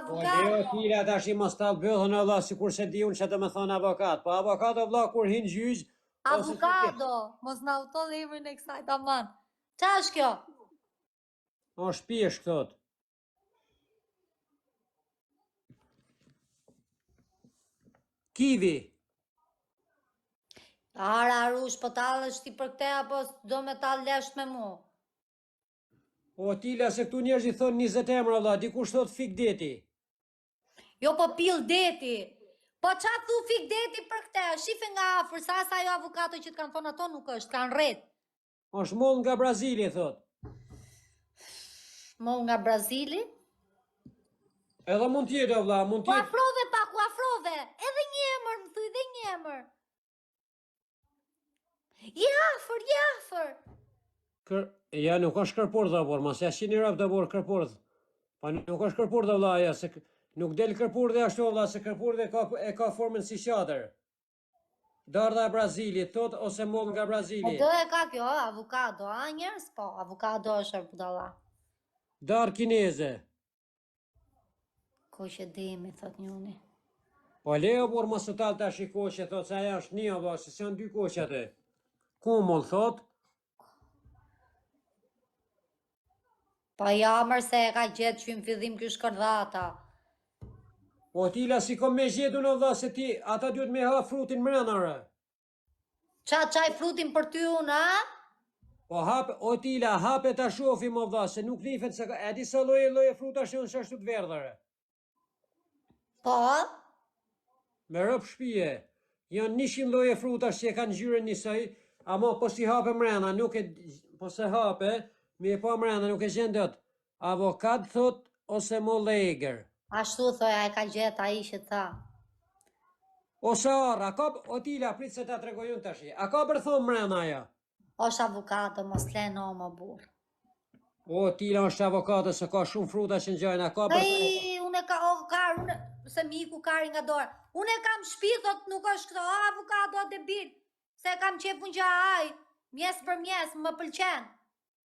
Po Leo tira tash i mos ta bëllën Allah sikur se di unë që të më thonë avokat. Po avokat o vlla kur hin gjyq Avokado, mos na uto dhe emrin e kësaj tamam. Qa është kjo? O shpish thot. Kivi. Ara Arush, po talësh ti për këte apo do me talë lesht me mu? O tila se këtu njerëzit thonë 20 emra vlla, dikush thot fik deti. Jo po pil deti. Po qa thu fik deti për këte? Shife nga afër, sa ajo avokato që të kanë thonë ato nuk është, kanë rret. Është moll nga Brazili thot. Moll nga Brazili? Edhe mund tjetë vlla, mund Ku tjetë. afrove pa, ku afrove. Edhe një emër, më thuj dhe një emër. Je afër. Ja nuk është kërpor dhe por, mas ja shini rap dhe por kërpor. Pa nuk është kërpor dhe vlla, ja se nuk del kërpor dhe ashtu vlla, se kërpor dhe e ka formën si qadër. Dardha e Brazilit thot ose moll nga Brazili. E do e ka kjo, avokado, a njerës? Po, avokado është budalla. Dar kineze. Koqe demi, thot njoni. Po leo por mos u tall tash i koqe thot se ajo është një valla, se janë dy koqe atë. Kumull thot. Pa jamër se e ka gjetë që në fillim kjo shkërdhata. O tila si kom me gjetu në valla se ti, ata duhet me ha frutin mrenare. Qaj frutin për ty unë, a? Po hape, o tila, hape ta shofim o valla, se nuk nifet se e di sa lloje fruta shën ashtu të verdhare. Po? Me rëp shpije, janë 100 lloje fruta që e kanë ngjyrën njësoj, ama po si hape mrena, nuk e, po se hape, me po mrena nuk e gjen dot. Avokat thot ose mollegër. Ashtu thoja e ka gjetë a i që tha. Ose arra, o tila, prit se ta tregoj unë tash. A ka bërthon mrena ajo? Është avokato, mos leno më burë. O tila është avokato se ka shumë fruta që ngjajnë, a ka bërthon? Ej, unë e ka, se miku kari nga dorë. Unë e kam shpi, thot nuk është këto, avokato debil. Se kam qepun që aj, mjes për mjes, më pëlqen.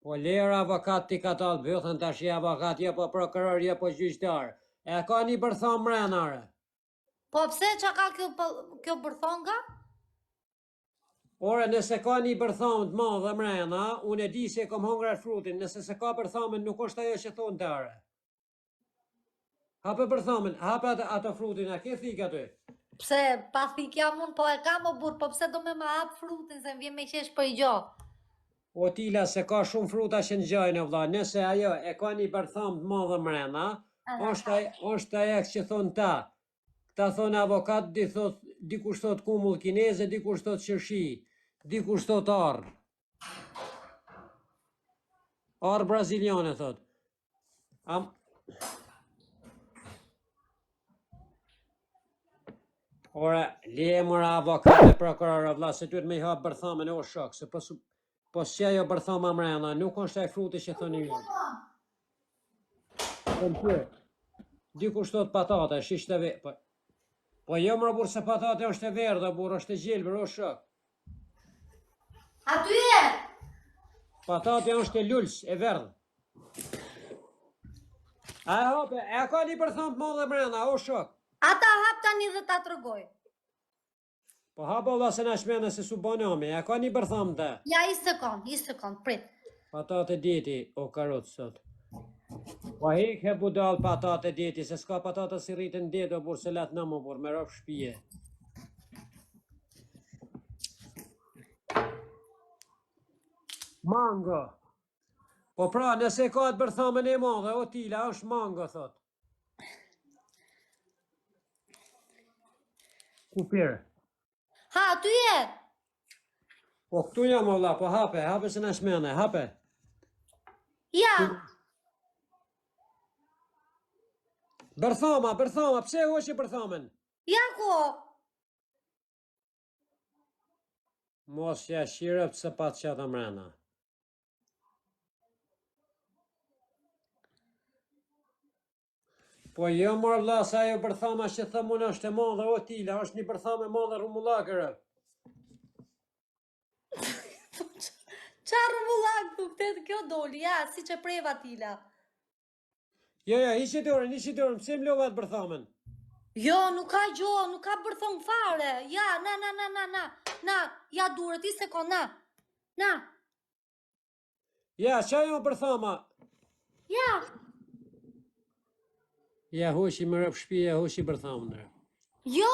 Po lera avokat ti ka talë bëthën tash i avokat, jo po prokuror, jo po gjyqtar. E ka një bërthon mrenare. Po pse që ka kjo bërthonga? Ore, nëse ka një bërthom të madhe mrena, unë e di se kom hongrar frutin, nëse se ka bërthomen nuk është ajo që thonë të are. Hape bërthomen, hape ato frutin, a ke thik aty? Pse, pa thikja mund, po e kam o burë, po pse do me ma hap frutin, se më vjen me qesh për i gjo. O tila se ka shumë fruta që ngjajnë vlla, nëse ajo e ka një bërthom të madhe mrena, është ajo që thonë ta. Ta thonë avokat, dikush thot kumull kineze, dikush thot qërshi, dikush thot arr. Arr braziliane thot. Ora, le mora avokat e prokuror vlla, se duhet me i hap bërthomen o shok, se po si ajo bërthoma mrena, nuk është ai fruti që thoni ju. Dikush thot patate, shishte po jo më burë se patate është e verdha, burë është e gjelbër, o shok. Aty e? Patate është e lullës, e verdhë. A e hope, e ka një bërthom të madhe mrena, o shok. Ata hap tani dhe ta tërgoj. Po hapa valla se na shmene se su bonomi, e ka një bërthom të. Ja, i sekund, prit. Patate deti, o karotë sot. Po hek he budal patate deti, se s'ka patate si rritën detë, o burë se latë në më burë, me rëpë shpije. Mango. Po pra, nëse ka të bërthomen e madhe, o tila, është mango, thot. Kupirë. Ha, ty e? Po këtu jam valla, po hape se na shmene, hape. Ja. Bërthoma, pse hoqe bërthomen? Ja ko. Mos ja shirëp se pat qata mrena. Po jo mor vlla, sa ajo bërthoma që thëmun është e madhe, o tila, është një bërthome madhe rumullakërë. Qa rumullak, këtë kjo doli, ja, si që preva tila. Jo, hiqi dorën, pse më lova të bërthamen? Jo, nuk ka gjo, nuk ka bërthon fare. Ja, na, ja durët, i sekon, na. Ja, qa jo bërthama? Ja, Ja, hoqi më rëpë shpia, hoqi bërthamen nërë. jo,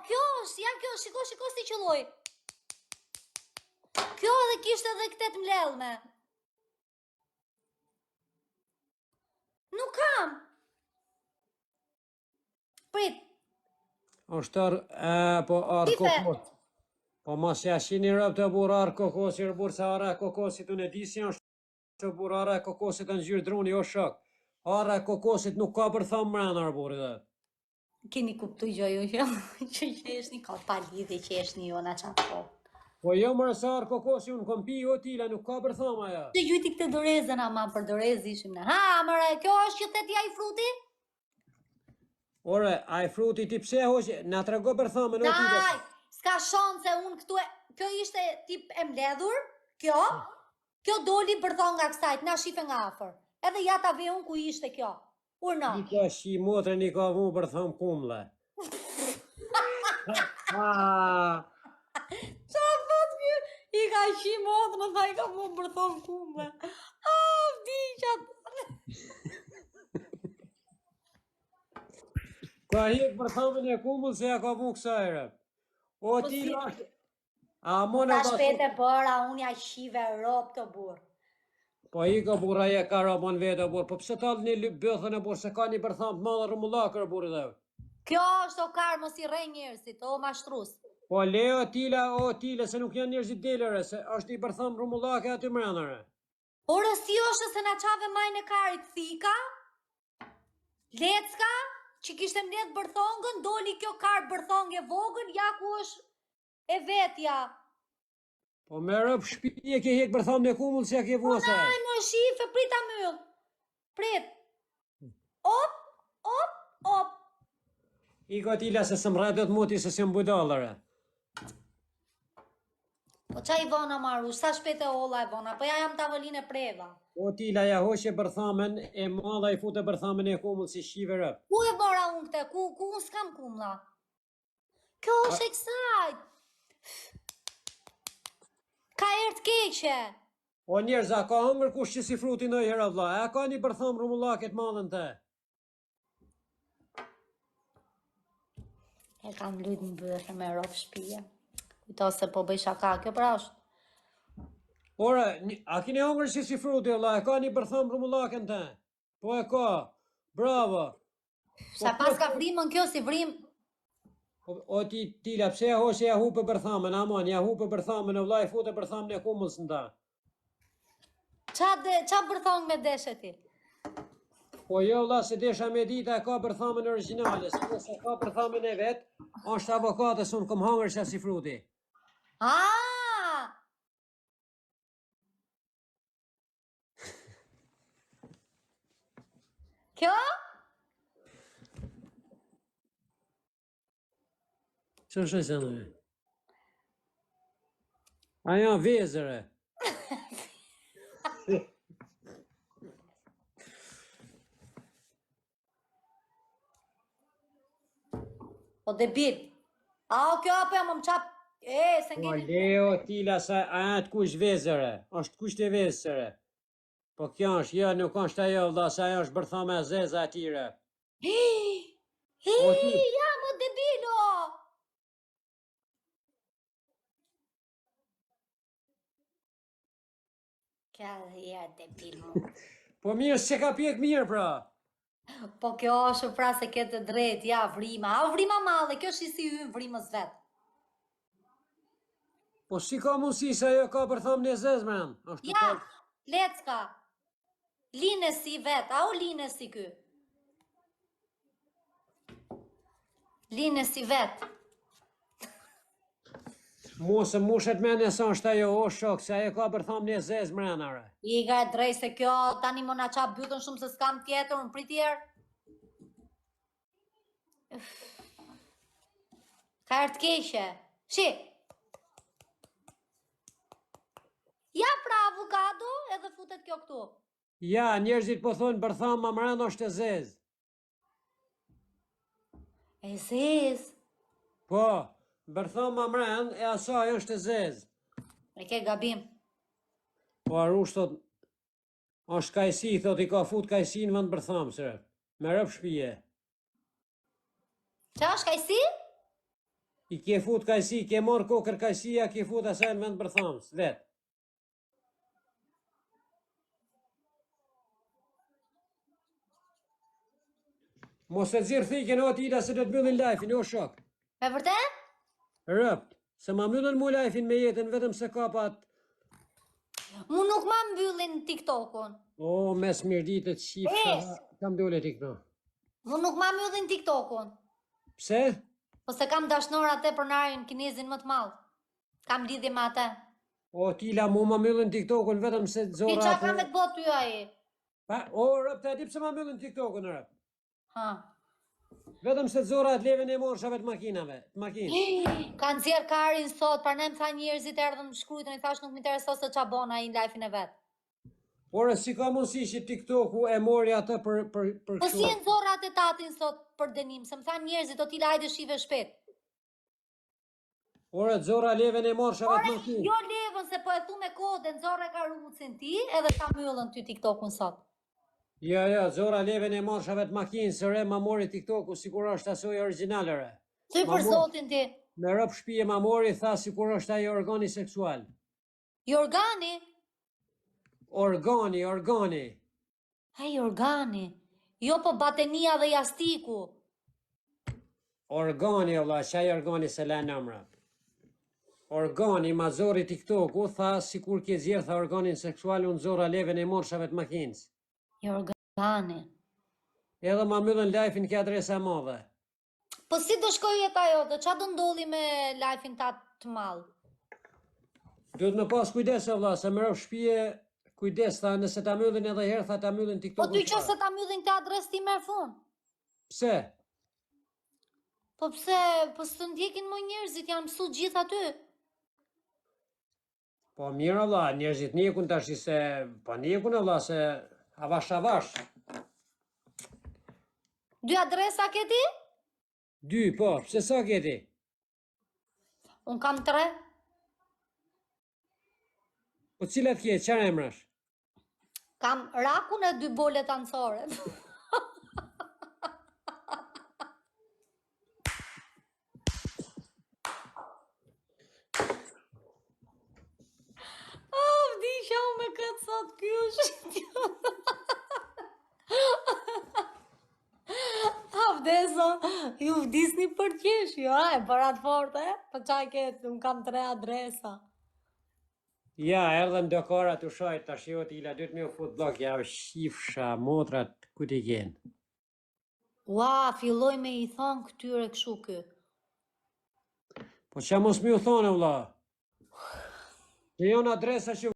kjo është, ja kjo, shiko si qëlloj. Kjo edhe kishtë edhe këtë të mlelme. Nuk kam. Prit. Po arë Kife. kokos. Po mas ja shini rëpë të burë arë kokosi, rëburë se arë kokosit unë e di si është të burë arë kokosit në gjyrë druni o shok. Arë kokosit nuk ka bërtham mrena rëburë dhe. Keni kuptu gjoju që është një ka pa lidhe që është një jona qatë po. Po jo mërë se arë kokosi unë kom pi o tila, nuk ka bërtham aja. Që gjyti këtë dorezën ama për dorez ishim në. Ha, mëre, kjo është që theti ai fruti? Ore, a i fruti ti pse hoqe, na të rego bërthamen o tila. Daj, s'ka shonë se unë këtu e... Kjo ishte tip e mbledhur, kjo doli bërthon nga kësajt, na shife nga afer. Edhe ja ta ve unë ku ishte kjo. Urno. I ka shi motre një ka vu bërtham kumle. Qa thot kjo? I ka shi motre në tha i ka vu bërthon kumle. Vdi qatë. Ka hek bërthamen e kumëll se ja ka vu kësajre. O tila është... A mona Ta shpete bëra, unë ja shive ropë të burë. Po i ka burra e ka rabon vetë o burë, po pse talë një bëthën e burë, se ka një bërtham të madhe rëmullakër e burë dhe. Kjo është o karë mos i rej njërësit, o mashtrus. Po le o tila, se nuk janë njërëzit delere, se është i bërtham rëmullake aty mrenare. Ore si është se na qave majnë e karit thika, lecka, që kishte mbledh bërthongën, doli kjo karë bërthongë e vogën, ja ku është e vetja. Po me rëpë shpi e ke hek bërtham në kumull se ja ke vu asaj. Ai më shife, prita myll. Prit. Op. I ka tila se së mrejtët muti se se mbudallare. Po qa i vona maru, sa shpete olla e vona, po ja jam tavolin e preva. O tila ja hoqe bërthamen e madha i fute bërthamen e kumull si shive rëpë. Ku e bora unë këte, ku unë s'kam kumla? Kjo është e kësajt. Ka ertë keqe. O njerëz, a ka hëngër kush që si fruti në i hera vla, a ka një bërtham rumullaket madhen te? E kam lujt në bërë me ropë shpije. Kujto se po bëj shaka, kjo pra është. Ore, a kini hëngër që si fruti vla, a ka një bërtham rumullaken te? Po e ka, bravo. Sa pas ka vrimën kjo si vrim. O tila, pse ja hoqe ja hupe bërthamen, amon, ja hupe bërthamen e vla i fute bërthamen e kumullës në ta. Qa bërthong me deshe ti? Po jo vla se desha me dita e ka bërthamen originale, se ka bërthamen e vetë, është avokatës unë kom hangër që si fruti. Kjo? Që është e në? A janë vezëre. O debil. Kjo apo jam më qap. Se Po ngeni. leo tila sa a janë të kush vezëre, është kush të vezëre. Po kjo është, jo, nuk është ajo vla, sa ajo është bërthame e zeza atyre. Ja, më debilo. Kja dhe ja debil mu. Po mirë, se ka pjek mirë pra. Po kjo është pra se ketë drejt, ja vrima. A vrima madhe, kjo është si hynë vrimës vetë. Po si ka mundësi se ajo ka bërtham në zezmen? Ja, lecka. Line si vetë, a o line si ky? Line si vetë. Mosë mushet me nësa është ajo o shok, se ajo ka bërtham në zezmenare. I ga e drejt se kjo tani më na qa bytën shumë se s'kam tjetër, më pritjer. Ka ertë keqe. Shi. Ja pra avokado edhe futet kjo këtu. Ja, njerëzit po thonë bërtham ma mrena është e zezë. E zez. Po, bërtham ma mren e asaj është e zezë. E ke gabim. Po Arush thot, është kajsi, thot i ka fut kajsi në vend bërtham, sërë. Me rëp shpije. Qa është kajsi? I ke fut kajsi, ke marrë kokër kajsia, ke fut asaj në vend bërtham, vetë. Mos e zirë thiken o tila se do të mbyllin lajfin, o shok. Me vërtet? Rëpt, se ma mbyllin mu lajfin me jetën vetëm se ka pat. Mu nuk ma mbyllin TikTokun. O, mes mirditët shifë, kam dole ti këto. Mu nuk ma mbyllin TikTokun. Pse? Po se kam dashnor atë për narin kinezin më të malë. Kam lidhje me atë. O, tila mu ma mbyllin TikTokun vetëm se Ti zora qa kam me të botë ty aji? Pa, o, rëpt, e di pse ma mbyllin TikTokun, rëpt. Ha. Vetëm se zora të leven e morshave të makinave, të makinë. Kanë zjerë karin sot, par ne më tha njerëzit erdhën më shkrujtën, i thash nuk më intereso se qa bona i në lajfin e vetë. Por si ka mundësi që TikToku e mori atë për Po si e në zora atë tatin sot për denim, se më tha njerëzit, o tila hajde shive shpet. Ore, zora leven e morshave të Ore, makinë. jo levën se po e thu me kode, në zora e ka rucin ti, edhe ka myllën ty TikTokun sot. Ja, zora leven e morshave të makinë, sëre ma mori TikToku si kur është asoj originalere. Ty për zotin ti. Me rëp shpije ma mori, tha si kur është ajo organi seksual. I organi? Organi. Hej, organi. Jo po batenia dhe jastiku. Organi, valla, qaj organi se le nëmra. Organi, ma zori TikToku, tha si kur ke zjerë, tha organin seksual, unë zora leven e morshave të makinës. I organi. Edhe ma myllën lajfin ke adresa madhe. Po si do shkoj jeta jote, qa do ndodhi me lajfin ta të malë? Duhet me pas kujdes, valla, se më rëf shpije, kujdes, tha, nëse ta myllin edhe herë, tha ta myllin TikToku. Po ty që se ta myllin të adres ti merë fun? Pse? Po pse, po së të ndjekin më njerëzit, janë mësu gjithë aty. Po mirë, valla, njerëzit njekun tash se, po njekun, valla, se avash. 2 adresa ke ti? 2, po, pse sa ke ti? Unë kam 3. Po cilat ke, qara emrash? Kam rakun e 2 bolet anësore. Vdisha u me këtë sot kjo vdesa, ju vdisni për qesh, jo, për atë forte, për qaj ketë, unë kam 3 adresa. Ja, erdhen do kara të shajt, tash jo t'ila, dytë me u fut blok, ja, shifsha, motrat, ku t'i gjenë. Ua, filloj me i thonë këtyre këshu kë. Po që mos mi u thonë, valla? Që jonë adresa që